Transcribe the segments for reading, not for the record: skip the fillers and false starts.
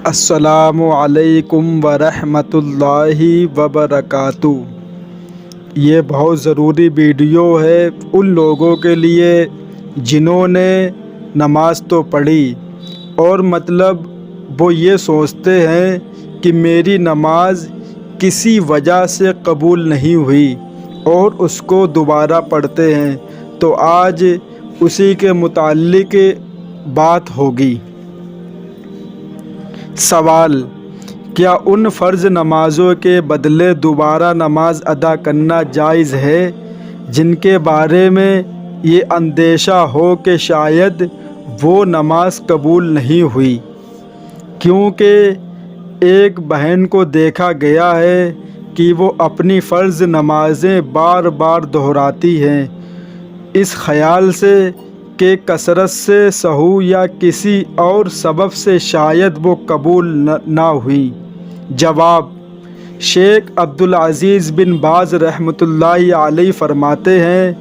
السلام علیکم ورحمۃ اللہ وبرکاتہ۔ یہ بہت ضروری ویڈیو ہے ان لوگوں کے لیے جنہوں نے نماز تو پڑھی اور وہ یہ سوچتے ہیں کہ میری نماز کسی وجہ سے قبول نہیں ہوئی اور اس کو دوبارہ پڑھتے ہیں، تو آج اسی کے متعلق بات ہوگی۔ سوال: کیا ان فرض نمازوں کے بدلے دوبارہ نماز ادا کرنا جائز ہے جن کے بارے میں یہ اندیشہ ہو کہ شاید وہ نماز قبول نہیں ہوئی؟ کیونکہ ایک بہن کو دیکھا گیا ہے کہ وہ اپنی فرض نمازیں بار بار دہراتی ہیں اس خیال سے کہ کثرت سے سہو یا کسی اور سبب سے شاید وہ قبول نہ ہوئی۔ جواب: شیخ عبدالعزیز بن باز رحمۃ اللہ علیہ فرماتے ہیں،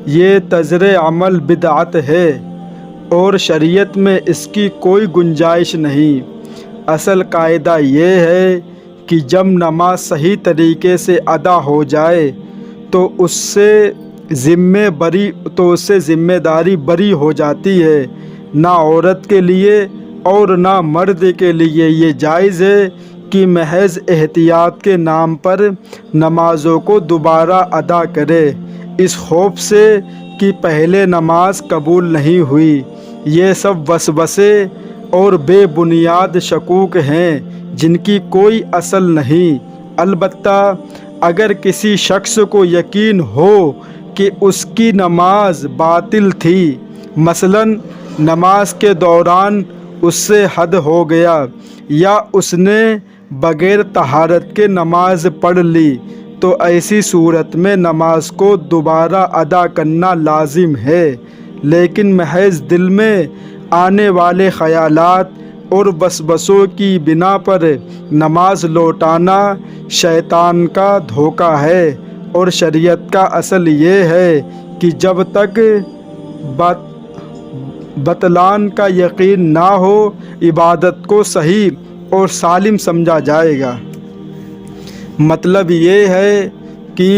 یہ طرز عمل بدعت ہے اور شریعت میں اس کی کوئی گنجائش نہیں۔ اصل قاعدہ یہ ہے کہ جب نماز صحیح طریقے سے ادا ہو جائے تو اس سے ذمہ داری بری ہو جاتی ہے۔ نہ عورت کے لیے اور نہ مرد کے لیے یہ جائز ہے کہ محض احتیاط کے نام پر نمازوں کو دوبارہ ادا کرے اس خوف سے کہ پہلے نماز قبول نہیں ہوئی۔ یہ سب وسوسے اور بے بنیاد شکوک ہیں جن کی کوئی اصل نہیں۔ البتہ اگر کسی شخص کو یقین ہو کہ اس کی نماز باطل تھی، مثلاً نماز کے دوران اس سے حد ہو گیا یا اس نے بغیر طہارت کے نماز پڑھ لی، تو ایسی صورت میں نماز کو دوبارہ ادا کرنا لازم ہے، لیکن محض دل میں آنے والے خیالات اور وسوسوں کی بنا پر نماز لوٹانا شیطان کا دھوکہ ہے، اور شریعت کا اصل یہ ہے کہ جب تک بطلان کا یقین نہ ہو عبادت کو صحیح اور سالم سمجھا جائے گا۔ مطلب یہ ہے کہ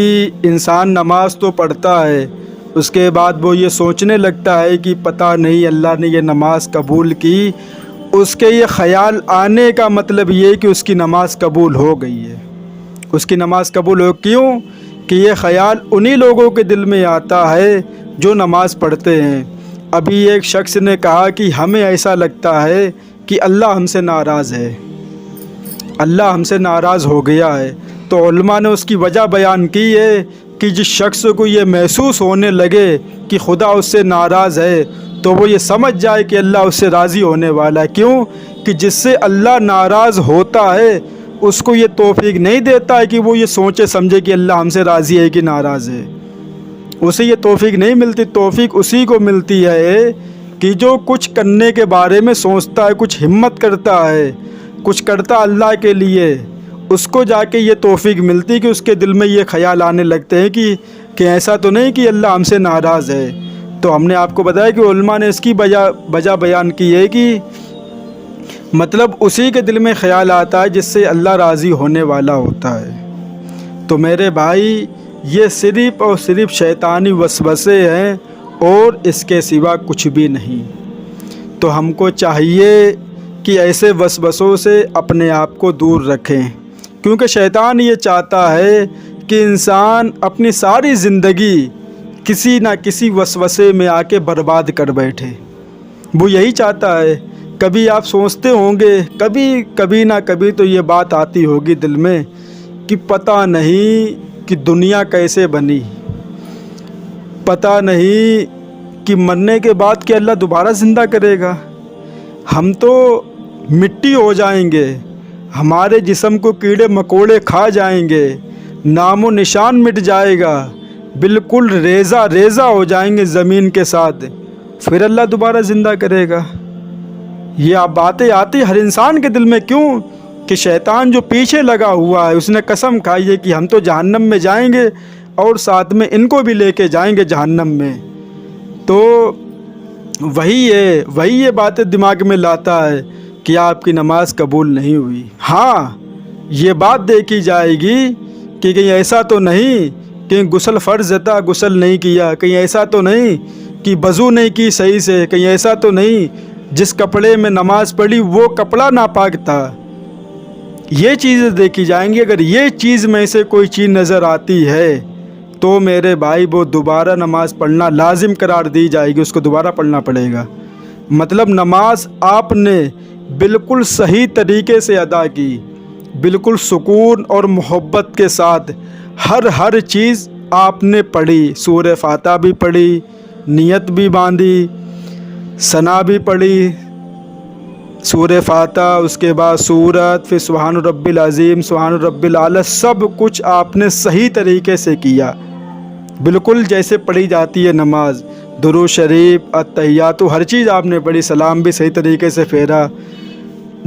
انسان نماز تو پڑھتا ہے، اس کے بعد وہ یہ سوچنے لگتا ہے کہ پتہ نہیں اللہ نے یہ نماز قبول کی۔ اس کے یہ خیال آنے کا مطلب یہ کہ اس کی نماز قبول ہو گئی ہے۔ اس کی نماز قبول ہو کیوں؟ کہ یہ خیال انہی لوگوں کے دل میں آتا ہے جو نماز پڑھتے ہیں۔ ابھی ایک شخص نے کہا کہ ہمیں ایسا لگتا ہے کہ اللہ ہم سے ناراض ہے، اللہ ہم سے ناراض ہو گیا ہے، تو علماء نے اس کی وجہ بیان کی ہے کہ جس شخص کو یہ محسوس ہونے لگے کہ خدا اس سے ناراض ہے تو وہ یہ سمجھ جائے کہ اللہ اس سے راضی ہونے والا ہے۔ کیوں؟ کہ جس سے اللہ ناراض ہوتا ہے اس کو یہ توفیق نہیں دیتا ہے کہ وہ یہ سوچے سمجھے کہ اللہ ہم سے راضی ہے کہ ناراض ہے، اسے یہ توفیق نہیں ملتی۔ توفیق اسی کو ملتی ہے کہ جو کچھ کرنے کے بارے میں سوچتا ہے، کچھ ہمت کرتا ہے، کچھ کرتا اللہ کے لیے، اس کو جا کے یہ توفیق ملتی کہ اس کے دل میں یہ خیال آنے لگتے ہیں کہ ایسا تو نہیں کہ اللہ ہم سے ناراض ہے۔ تو ہم نے آپ کو بتایا کہ علماء نے اس کی وجہ بیان کی ہے کہ مطلب اسی کے دل میں خیال آتا ہے جس سے اللہ راضی ہونے والا ہوتا ہے۔ تو میرے بھائی، یہ صرف اور صرف شیطانی وسوسے ہیں اور اس کے سوا کچھ بھی نہیں۔ تو ہم کو چاہیے کہ ایسے وسوسوں سے اپنے آپ کو دور رکھیں، کیونکہ شیطان یہ چاہتا ہے کہ انسان اپنی ساری زندگی کسی نہ کسی وسوسے میں آ کے برباد کر بیٹھے۔ وہ یہی چاہتا ہے۔ کبھی آپ سوچتے ہوں گے، کبھی نہ کبھی تو یہ بات آتی ہوگی دل میں کہ پتہ نہیں کہ دنیا کیسے بنی، پتہ نہیں کہ مرنے کے بعد کہ اللہ دوبارہ زندہ کرے گا۔ ہم تو مٹی ہو جائیں گے، ہمارے جسم کو کیڑے مکوڑے کھا جائیں گے، نام و نشان مٹ جائے گا، بالکل ریزہ ریزہ ہو جائیں گے زمین کے ساتھ، پھر اللہ دوبارہ زندہ کرے گا۔ یہ باتیں آتی ہر انسان کے دل میں، کیوں؟ کہ شیطان جو پیچھے لگا ہوا ہے اس نے قسم کھائی ہے کہ ہم تو جہنم میں جائیں گے اور ساتھ میں ان کو بھی لے کے جائیں گے جہنم میں۔ تو وہی یہ باتیں دماغ میں لاتا ہے۔ کہ آپ کی نماز قبول نہیں ہوئی۔ ہاں یہ بات دیکھی جائے گی کہ کہیں ایسا تو نہیں کہ غسل فرض تھا غسل نہیں کیا، کہیں ایسا تو نہیں کہ وضو نہیں کی صحیح سے، کہیں ایسا تو نہیں جس کپڑے میں نماز پڑھی وہ کپڑا ناپاک تھا۔ یہ چیزیں دیکھی جائیں گی۔ اگر یہ چیز میں سے کوئی چیز نظر آتی ہے تو میرے بھائی وہ دوبارہ نماز پڑھنا لازم قرار دی جائے گی، اس کو دوبارہ پڑھنا پڑے گا۔ مطلب نماز آپ نے بالکل صحیح طریقے سے ادا کی، بالکل سکون اور محبت کے ساتھ ہر چیز آپ نے پڑھی، سورہ فاتحہ بھی پڑھی، نیت بھی باندھی، ثنا بھی پڑھی، سورہ فاتحہ، اس کے بعد سورت، پھر سبحان رب العظیم، سبحان رب الاعلی، سب کچھ آپ نے صحیح طریقے سے کیا، بالکل جیسے پڑھی جاتی ہے نماز، درود شریف، التحیات، ہر چیز آپ نے پڑھی، سلام بھی صحیح طریقے سے پھیرا،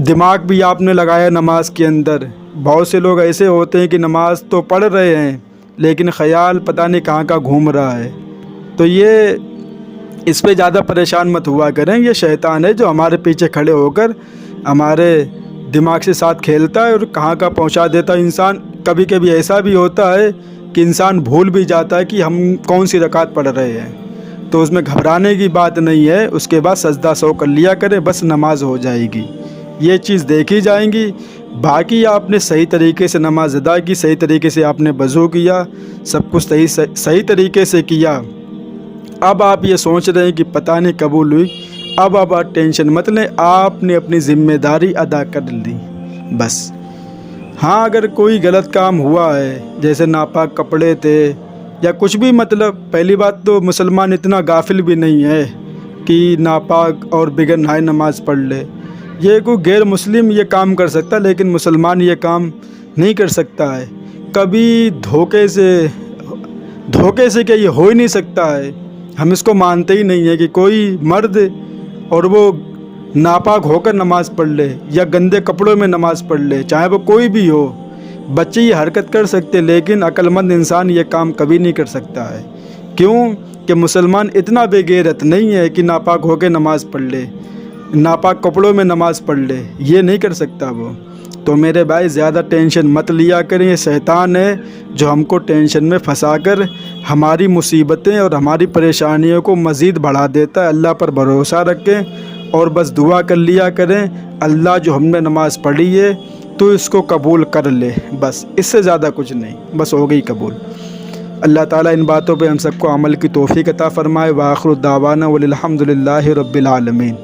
دماغ بھی آپ نے لگایا نماز کے اندر۔ بہت سے لوگ ایسے ہوتے ہیں کہ نماز تو پڑھ رہے ہیں لیکن خیال پتہ نہیں کہاں کا گھوم رہا ہے، تو یہ اس پہ زیادہ پریشان مت ہوا کریں۔ یہ شیطان ہے جو ہمارے پیچھے کھڑے ہو کر ہمارے دماغ سے ساتھ کھیلتا ہے اور کہاں کا پہنچا دیتا ہے۔ انسان کبھی کبھی ایسا بھی ہوتا ہے کہ انسان بھول بھی جاتا ہے کہ ہم کون سی رکعت پڑھ رہے ہیں، تو اس میں گھبرانے کی بات نہیں ہے، اس کے بعد سجدہ سو کر لیا کریں، بس نماز ہو جائے گی۔ یہ چیز دیکھی جائیں گی۔ باقی آپ نے صحیح طریقے سے نماز ادا کی، صحیح طریقے سے آپ نے وضو کیا، سب کچھ صحیح طریقے سے کیا۔ اب آپ یہ سوچ رہے ہیں کہ پتہ نہیں قبول ہوئی، اب آپ ٹینشن مت لیں، آپ نے اپنی ذمہ داری ادا کر لی بس۔ ہاں اگر کوئی غلط کام ہوا ہے، جیسے ناپاک کپڑے تھے یا کچھ بھی، مطلب پہلی بات تو مسلمان اتنا غافل بھی نہیں ہے کہ ناپاک اور بغیر نہائے نماز پڑھ لے۔ یہ کوئی غیر مسلم یہ کام کر سکتا ہے لیکن مسلمان یہ کام نہیں کر سکتا ہے۔ کبھی دھوکے سے کہ یہ ہو ہی نہیں سکتا ہے، ہم اس کو مانتے ہی نہیں ہیں کہ کوئی مرد اور وہ ناپاک ہو کر نماز پڑھ لے یا گندے کپڑوں میں نماز پڑھ لے، چاہے وہ کوئی بھی ہو۔ بچے یہ حرکت کر سکتے لیکن عقل مند انسان یہ کام کبھی نہیں کر سکتا ہے۔ کیوں کہ مسلمان اتنا بے غیرت نہیں ہے کہ ناپاک ہو کے نماز پڑھ لے، ناپاک کپڑوں میں نماز پڑھ لے، یہ نہیں کر سکتا وہ۔ تو میرے بھائی زیادہ ٹینشن مت لیا کریں، یہ شیطان ہے جو ہم کو ٹینشن میں پھنسا کر ہماری مصیبتیں اور ہماری پریشانیوں کو مزید بڑھا دیتا ہے۔ اللہ پر بھروسہ رکھیں اور بس دعا کر لیا کریں، اللہ جو ہم نے نماز پڑھی ہے تو اس کو قبول کر لے، بس اس سے زیادہ کچھ نہیں، بس ہو گئی قبول۔ اللہ تعالیٰ ان باتوں پہ ہم سب کو عمل کی توفیق عطا فرمائے۔ وآخر دعوانا وللحمد للہ رب العالمین۔